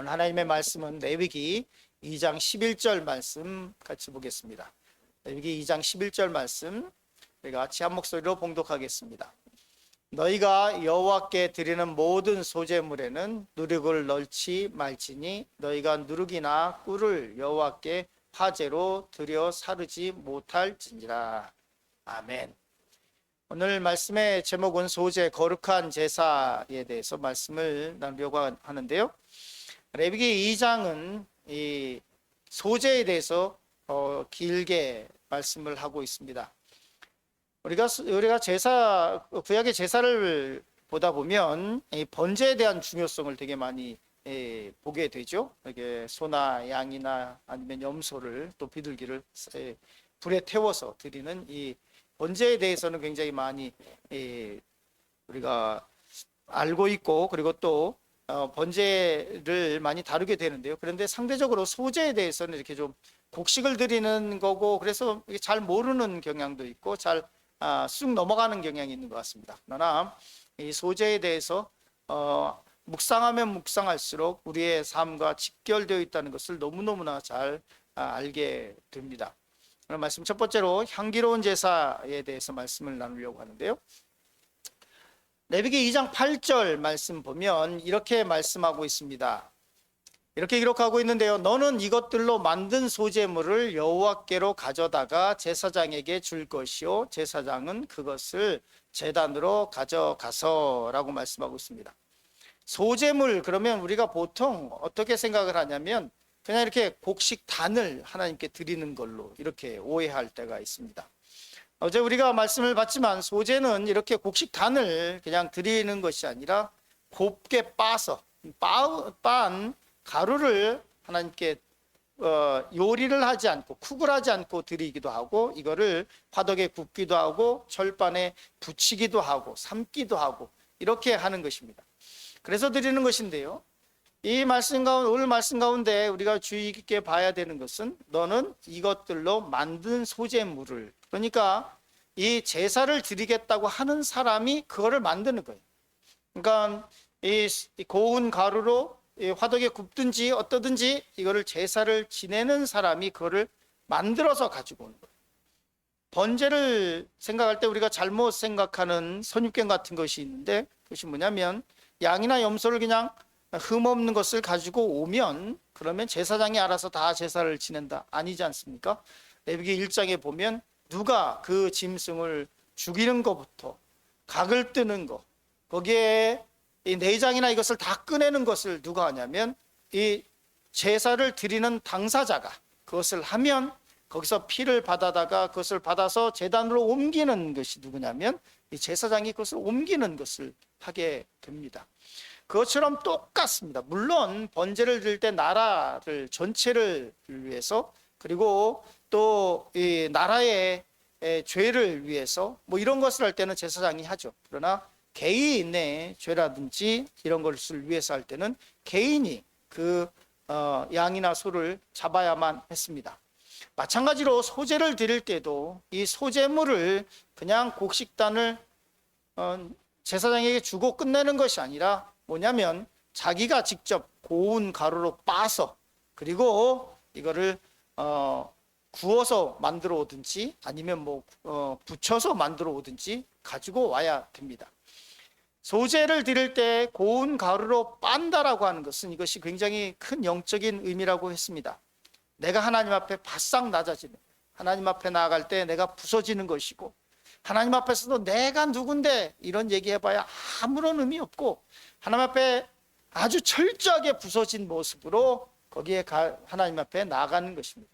오늘 하나님의 말씀은 레위기 2장 11절 말씀 같이 보겠습니다. 레위기 2장 11절 말씀 우리가 같이 한 목소리로 봉독하겠습니다. 너희가 여호와께 드리는 모든 소제물에는 누룩을 넣지 말지니 너희가 누룩이나 꿀을 여호와께 화제로 드려 사르지 못할지니라. 아멘. 오늘 말씀의 제목은 소제 거룩한 제사에 대해서 말씀을 나누려고 하는데요. 레위기 2장은 이 소제에 대해서 길게 말씀을 하고 있습니다. 우리가 구약의 제사를 보다 보면 이 번제에 대한 중요성을 되게 많이 보게 되죠. 이게 소나 양이나 아니면 염소를 또 비둘기를 불에 태워서 드리는 이 번제에 대해서는 굉장히 많이 우리가 알고 있고, 그리고 또 번제를 많이 다루게 되는데요. 그런데 상대적으로 소제에 대해서는 이렇게 좀 곡식을 드리는 거고, 그래서 잘 모르는 경향도 있고 잘 쑥 넘어가는 경향이 있는 것 같습니다. 그러나 이 소제에 대해서 묵상하면 묵상할수록 우리의 삶과 직결되어 있다는 것을 너무너무나 잘 알게 됩니다. 오늘 말씀 첫 번째로 향기로운 제사에 대해서 말씀을 나누려고 하는데요. 레위기 2장 8절 말씀 보면 이렇게 말씀하고 있습니다. 이렇게 기록하고 있는데요. 너는 이것들로 만든 소제물을 여호와께로 가져다가 제사장에게 줄 것이요 제사장은 그것을 제단으로 가져가서라고 말씀하고 있습니다. 소제물 그러면 우리가 보통 어떻게 생각을 하냐면 그냥 이렇게 곡식단을 하나님께 드리는 걸로 이렇게 오해할 때가 있습니다. 어제 우리가 말씀을 봤지만 소제는 이렇게 곡식단을 그냥 드리는 것이 아니라 곱게 빻아서 빤 가루를 하나님께 요리를 하지 않고 쿡을 하지 않고 드리기도 하고, 이거를 화덕에 굽기도 하고 철반에 붙이기도 하고 삶기도 하고 이렇게 하는 것입니다. 그래서 드리는 것인데요. 이 말씀 가운데, 오늘 말씀 가운데 우리가 주의 깊게 봐야 되는 것은 너는 이것들로 만든 소제물을, 그러니까 이 제사를 드리겠다고 하는 사람이 그거를 만드는 거예요. 그러니까 이 고운 가루로 화덕에 굽든지 어떠든지 이거를 제사를 지내는 사람이 그거를 만들어서 가지고 오는 거예요. 번제를 생각할 때 우리가 잘못 생각하는 선입견 같은 것이 있는데, 그것이 뭐냐면 양이나 염소를 그냥 흠없는 것을 가지고 오면 그러면 제사장이 알아서 다 제사를 지낸다, 아니지 않습니까? 레위기 1장에 보면 누가 그 짐승을 죽이는 것부터 각을 뜨는 것, 거기에 이 내장이나 이것을 다 꺼내는 것을 누가 하냐면 이 제사를 드리는 당사자가 그것을 하면 거기서 피를 받아다가 그것을 받아서 제단으로 옮기는 것이 누구냐면 이 제사장이 그것을 옮기는 것을 하게 됩니다. 그것처럼 똑같습니다. 물론 번제를 드릴 때 나라를 전체를 위해서, 그리고 또 이 나라의 죄를 위해서 뭐 이런 것을 할 때는 제사장이 하죠. 그러나 개인의 죄라든지 이런 것을 위해서 할 때는 개인이 그 양이나 소를 잡아야만 했습니다. 마찬가지로 소제를 드릴 때도 이 소제물을 그냥 곡식단을 제사장에게 주고 끝내는 것이 아니라 뭐냐면 자기가 직접 고운 가루로 빻아서, 그리고 이거를 구워서 만들어 오든지 아니면 뭐 부쳐서 만들어 오든지 가지고 와야 됩니다. 소제를 드릴 때 고운 가루로 빤다라고 하는 것은 이것이 굉장히 큰 영적인 의미라고 했습니다. 내가 하나님 앞에 바싹 낮아지는, 하나님 앞에 나아갈 때 내가 부서지는 것이고, 하나님 앞에서도 내가 누군데 이런 얘기해봐야 아무런 의미 없고, 하나님 앞에 아주 철저하게 부서진 모습으로 거기에 하나님 앞에 나아가는 것입니다.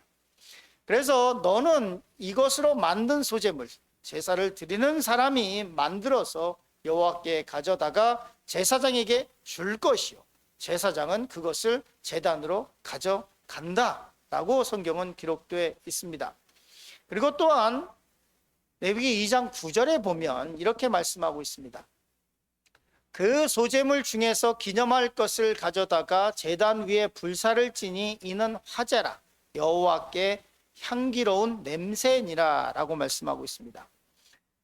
그래서 너는 이것으로 만든 소제물, 제사를 드리는 사람이 만들어서 여호와께 가져다가 제사장에게 줄 것이요 제사장은 그것을 제단으로 가져간다 라고 성경은 기록되어 있습니다. 그리고 또한 레위기 2장 9절에 보면 이렇게 말씀하고 있습니다. 그 소제물 중에서 기념할 것을 가져다가 제단 위에 불사를 지니 이는 화제라, 여호와께 향기로운 냄새니라 라고 말씀하고 있습니다.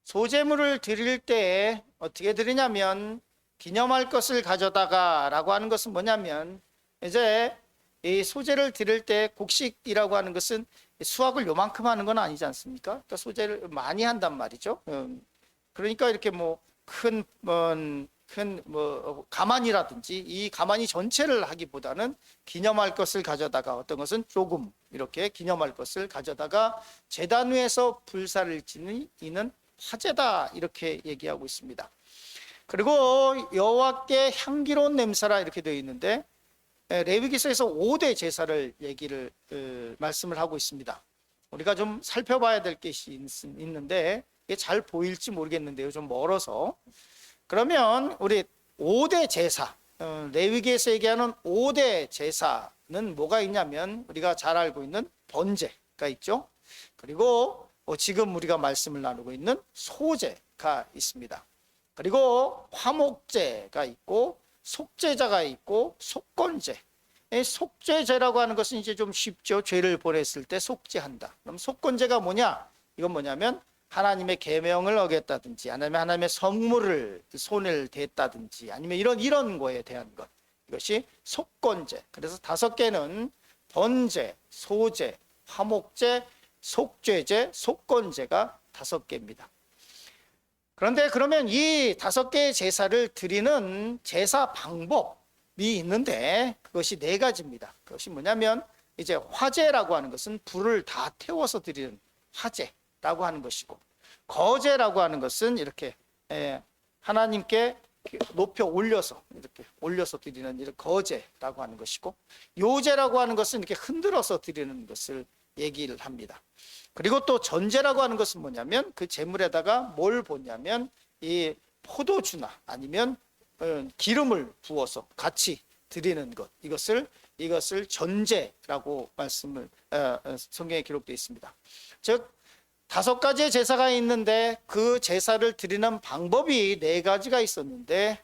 소제물을 드릴 때 어떻게 드리냐면 기념할 것을 가져다가 라고 하는 것은 뭐냐면 이제 이 소제를 드릴 때 곡식이라고 하는 것은 수확을 요만큼 하는 건 아니지 않습니까? 그러니까 소제를 많이 한단 말이죠. 그러니까 이렇게 뭐 큰 가만이라든지 이 가만이 전체를 하기보다는 기념할 것을 가져다가 어떤 것은 조금 이렇게 기념할 것을 가져다가 제단 위에서 불사를 지니는 화제다 이렇게 얘기하고 있습니다. 그리고 여호와께 향기로운 냄새라 이렇게 되어 있는데 레위기서에서 5대 제사를 말씀을 하고 있습니다. 우리가 좀 살펴봐야 될 것이 있는데 이게 잘 보일지 모르겠는데요. 좀 멀어서. 그러면 우리 5대 제사, 레위기에서 얘기하는 5대 제사는 뭐가 있냐면 우리가 잘 알고 있는 번제가 있죠. 그리고 지금 우리가 말씀을 나누고 있는 소제가 있습니다. 그리고 화목제가 있고 속죄자가 있고 속건제. 속죄제라고 하는 것은 이제 좀 쉽죠. 죄를 보냈을 때 속죄한다. 그럼 속건제가 뭐냐? 이건 뭐냐면 하나님의 계명을 어겼다든지 아니면 하나님의 성물을 손을 댔다든지 아니면 이런 거에 대한 것. 이것이 속건제. 그래서 5개는 번제, 소제, 화목제, 속죄제, 속건제가 5개입니다. 그런데 그러면 이 5개의 제사를 드리는 제사 방법이 있는데 그것이 4가지입니다. 그것이 뭐냐면 이제 화제라고 하는 것은 불을 다 태워서 드리는 화제라고 하는 것이고, 거제라고 하는 것은 이렇게 하나님께 높여 올려서 이렇게 올려서 드리는 이런 거제라고 하는 것이고, 요제라고 하는 것은 이렇게 흔들어서 드리는 것을 얘기를 합니다. 그리고 또 전제라고 하는 것은 뭐냐면 그 제물에다가 뭘 붓냐면 이 포도주나 아니면 기름을 부어서 같이 드리는 것, 이것을 전제라고 말씀을 성경에 기록되어 있습니다. 즉 5가지의 제사가 있는데 그 제사를 드리는 방법이 4가지가 있었는데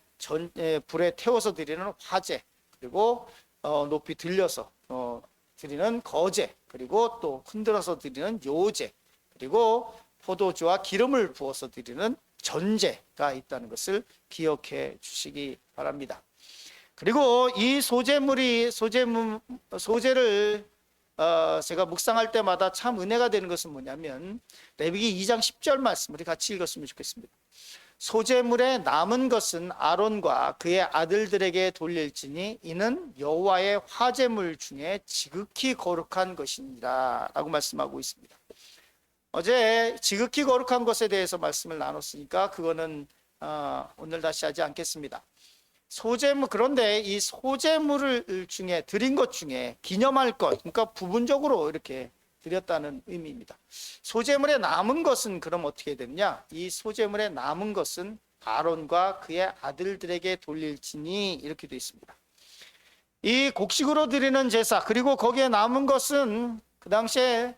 불에 태워서 드리는 화제, 그리고 높이 들려서 드리는 거제, 그리고 또 흔들어서 드리는 요제, 그리고 포도주와 기름을 부어서 드리는 전제가 있다는 것을 기억해 주시기 바랍니다. 그리고 이 소제를 제가 묵상할 때마다 참 은혜가 되는 것은 뭐냐면 레위기 2장 10절 말씀 우리 같이 읽었으면 좋겠습니다. 소제물에 남은 것은 아론과 그의 아들들에게 돌릴지니 이는 여호와의 화제물 중에 지극히 거룩한 것이니라 라고 말씀하고 있습니다. 어제 지극히 거룩한 것에 대해서 말씀을 나눴으니까 그거는 오늘 다시 하지 않겠습니다. 소제물, 그런데 이 소제물을 중에 드린 것 중에 기념할 것, 그러니까 부분적으로 이렇게 드렸다는 의미입니다. 소제물에 남은 것은 그럼 어떻게 되느냐? 이 소제물에 남은 것은 아론과 그의 아들들에게 돌릴지니 이렇게 되어 있습니다. 이 곡식으로 드리는 제사, 그리고 거기에 남은 것은 그 당시에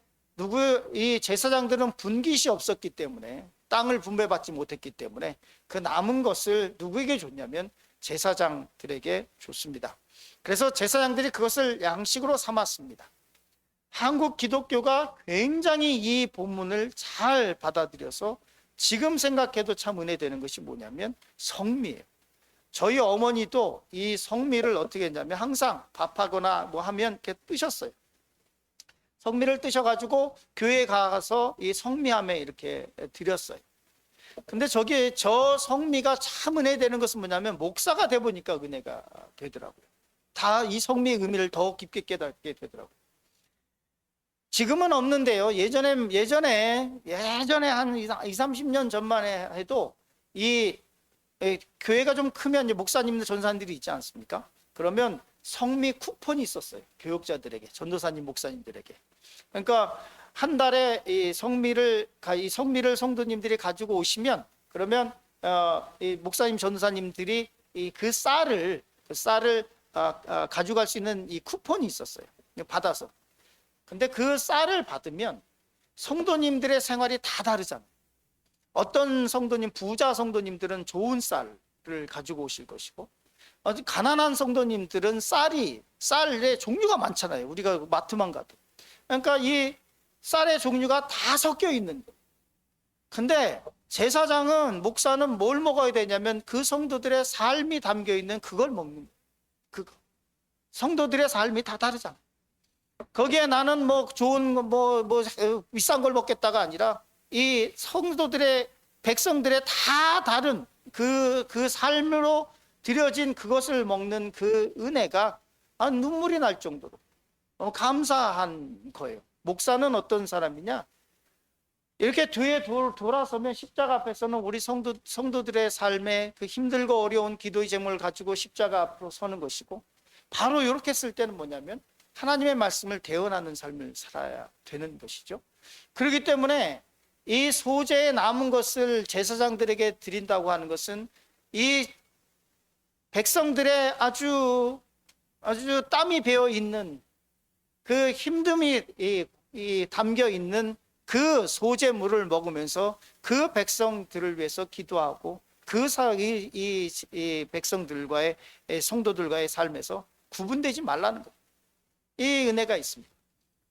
이 제사장들은 분깃이 없었기 때문에, 땅을 분배받지 못했기 때문에 그 남은 것을 누구에게 줬냐면 제사장들에게 줬습니다. 그래서 제사장들이 그것을 양식으로 삼았습니다. 한국 기독교가 굉장히 이 본문을 잘 받아들여서 지금 생각해도 참 은혜되는 것이 뭐냐면 성미예요. 저희 어머니도 이 성미를 어떻게 했냐면 항상 밥하거나 뭐 하면 이렇게 뜨셨어요. 성미를 뜨셔가지고 교회에 가서 이 성미함에 이렇게 드렸어요. 근데 저 성미가 참 은혜되는 것은 뭐냐면 목사가 돼 보니까 은혜가 되더라고요. 다 이 성미의 의미를 더 깊게 깨닫게 되더라고요. 지금은 없는데요. 예전에 한 20-30년 전만 해도 이 교회가 좀 크면 이제 목사님들 전사님들이 있지 않습니까? 그러면 성미 쿠폰이 있었어요. 교육자들에게, 전도사님, 목사님들에게. 그러니까 한 달에 이 성미를 성도님들이 가지고 오시면 그러면 이 목사님, 전도사님들이 그 쌀을 가져갈 수 있는 이 쿠폰이 있었어요. 받아서. 근데 그 쌀을 받으면 성도님들의 생활이 다 다르잖아요. 어떤 성도님, 부자 성도님들은 좋은 쌀을 가지고 오실 것이고, 아주 가난한 성도님들은 쌀의 종류가 많잖아요. 우리가 마트만 가도. 그러니까 이 쌀의 종류가 다 섞여 있는 거예요. 근데 제사장은, 목사는 뭘 먹어야 되냐면 그 성도들의 삶이 담겨 있는 그걸 먹는 거예요. 그거. 성도들의 삶이 다 다르잖아. 거기에 나는 뭐 좋은 비싼 걸 먹겠다가 아니라 이 성도들의 백성들의 다 다른 그 삶으로 드려진 그것을 먹는 그 은혜가 눈물이 날 정도로 감사한 거예요. 목사는 어떤 사람이냐? 이렇게 뒤에 돌아서면 십자가 앞에서는 우리 성도들의 삶에 그 힘들고 어려운 기도의 제목을 가지고 십자가 앞으로 서는 것이고, 바로 이렇게 쓸 때는 뭐냐면 하나님의 말씀을 대언하는 삶을 살아야 되는 것이죠. 그렇기 때문에 이 소재에 남은 것을 제사장들에게 드린다고 하는 것은 이 백성들의 아주 땀이 배어 있는 그 힘듦이 담겨 있는 그 소재물을 먹으면서 그 백성들을 위해서 기도하고 이 백성들과의 성도들과의 삶에서 구분되지 말라는 것, 이 은혜가 있습니다.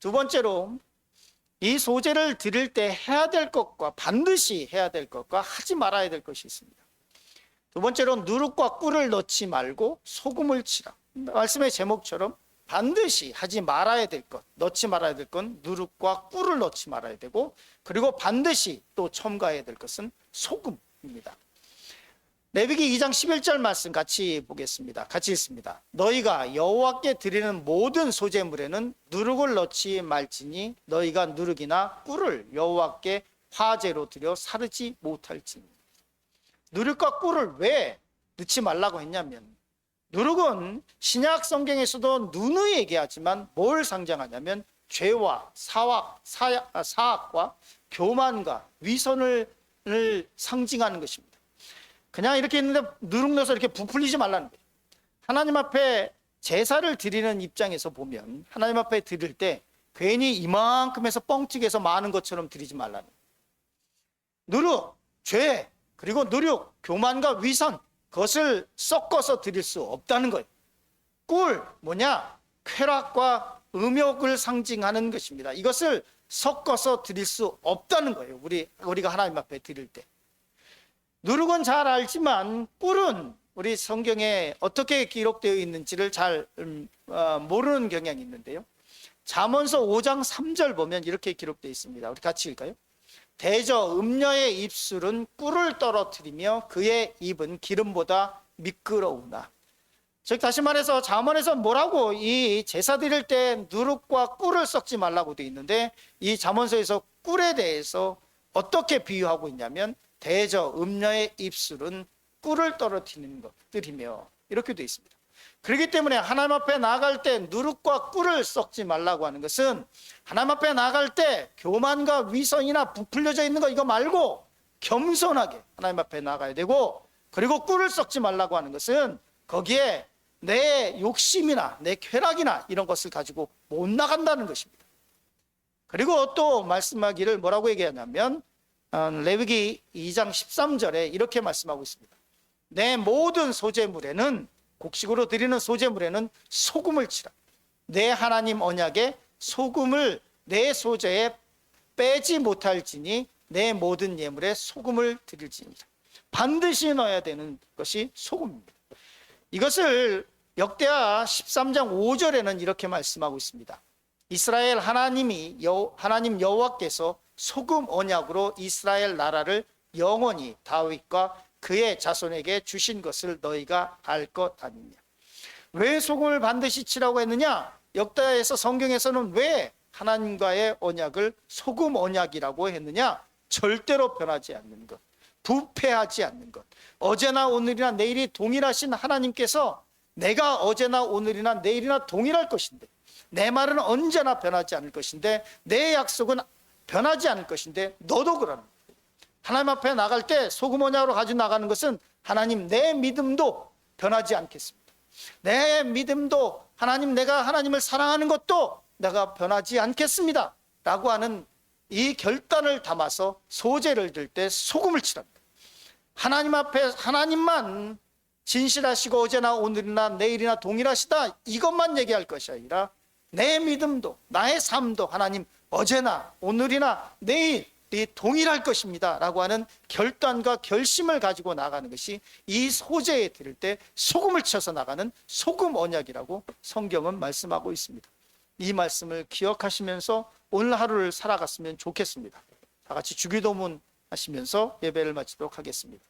두 번째로 이 소재를 드릴 때 해야 될 것과 반드시 해야 될 것과 하지 말아야 될 것이 있습니다. 두 번째로 누룩과 꿀을 넣지 말고 소금을 치라. 말씀의 제목처럼 반드시 하지 말아야 될 것, 넣지 말아야 될 건 누룩과 꿀을 넣지 말아야 되고, 그리고 반드시 또 첨가해야 될 것은 소금입니다. 레위기 2장 11절 말씀 같이 보겠습니다. 같이 읽습니다. 너희가 여호와께 드리는 모든 소재물에는 누룩을 넣지 말지니 너희가 누룩이나 꿀을 여호와께 화제로 드려 사르지 못할지니. 누룩과 꿀을 왜 넣지 말라고 했냐면, 누룩은 신약 성경에서도 누누이 얘기하지만 뭘 상징하냐면 죄와 사악과 교만과 위선을 상징하는 것입니다. 그냥 이렇게 있는데 누룩 넣어서 이렇게 부풀리지 말라는 거예요. 하나님 앞에 제사를 드리는 입장에서 보면 하나님 앞에 드릴 때 괜히 이만큼 해서 뻥튀기해서 많은 것처럼 드리지 말라는 거예요. 누룩, 죄, 그리고 누룩, 교만과 위선, 그것을 섞어서 드릴 수 없다는 거예요. 꿀, 뭐냐? 쾌락과 음욕을 상징하는 것입니다. 이것을 섞어서 드릴 수 없다는 거예요. 우리가 하나님 앞에 드릴 때. 누룩은 잘 알지만 꿀은 우리 성경에 어떻게 기록되어 있는지를 잘 모르는 경향이 있는데요. 잠언서 5장 3절 보면 이렇게 기록되어 있습니다. 우리 같이 읽을까요? 대저 음녀의 입술은 꿀을 떨어뜨리며 그의 입은 기름보다 미끄러우나. 즉 다시 말해서 잠언에서 뭐라고 이 제사 드릴 때 누룩과 꿀을 섞지 말라고 되어 있는데, 이 잠언서에서 꿀에 대해서 어떻게 비유하고 있냐면 대저 음녀의 입술은 꿀을 떨어뜨리며 이렇게 되어 있습니다. 그렇기 때문에 하나님 앞에 나아갈 때 누룩과 꿀을 섞지 말라고 하는 것은 하나님 앞에 나아갈 때 교만과 위선이나 부풀려져 있는 거 이거 말고 겸손하게 하나님 앞에 나아가야 되고, 그리고 꿀을 섞지 말라고 하는 것은 거기에 내 욕심이나 내 쾌락이나 이런 것을 가지고 못 나간다는 것입니다. 그리고 또 말씀하기를 뭐라고 얘기하냐면 레위기 2장 13절에 이렇게 말씀하고 있습니다. 내 모든 소재물에는, 곡식으로 드리는 소재물에는 소금을 치라. 내 하나님 언약에 소금을 내 소재에 빼지 못할지니 내 모든 예물에 소금을 드릴지니라. 반드시 넣어야 되는 것이 소금입니다. 이것을 역대하 13장 5절에는 이렇게 말씀하고 있습니다. 이스라엘 하나님 여호와께서 소금 언약으로 이스라엘 나라를 영원히 다윗과 그의 자손에게 주신 것을 너희가 알 것 아니냐. 왜 소금을 반드시 치라고 했느냐? 역대하에서 성경에서는 왜 하나님과의 언약을 소금 언약이라고 했느냐? 절대로 변하지 않는 것, 부패하지 않는 것. 어제나 오늘이나 내일이 동일하신 하나님께서 내가 어제나 오늘이나 내일이나 동일할 것인데, 내 말은 언제나 변하지 않을 것인데, 내 약속은 변하지 않을 것인데 너도 그러는 거예요. 하나님 앞에 나갈 때 소금 언약으로 가지고 나가는 것은 하나님, 내 믿음도 변하지 않겠습니다. 내 믿음도 하나님, 내가 하나님을 사랑하는 것도 내가 변하지 않겠습니다 라고 하는 이 결단을 담아서 소재를 들 때 소금을 치랍니다. 하나님 앞에 하나님만 진실하시고 어제나 오늘이나 내일이나 동일하시다, 이것만 얘기할 것이 아니라 내 믿음도 나의 삶도 하나님 어제나 오늘이나 내일 동일할 것입니다 라고 하는 결단과 결심을 가지고 나가는 것이 이 소재에 드릴 때 소금을 쳐서 나가는 소금 언약이라고 성경은 말씀하고 있습니다. 이 말씀을 기억하시면서 오늘 하루를 살아갔으면 좋겠습니다. 다 같이 주기도문 하시면서 예배를 마치도록 하겠습니다.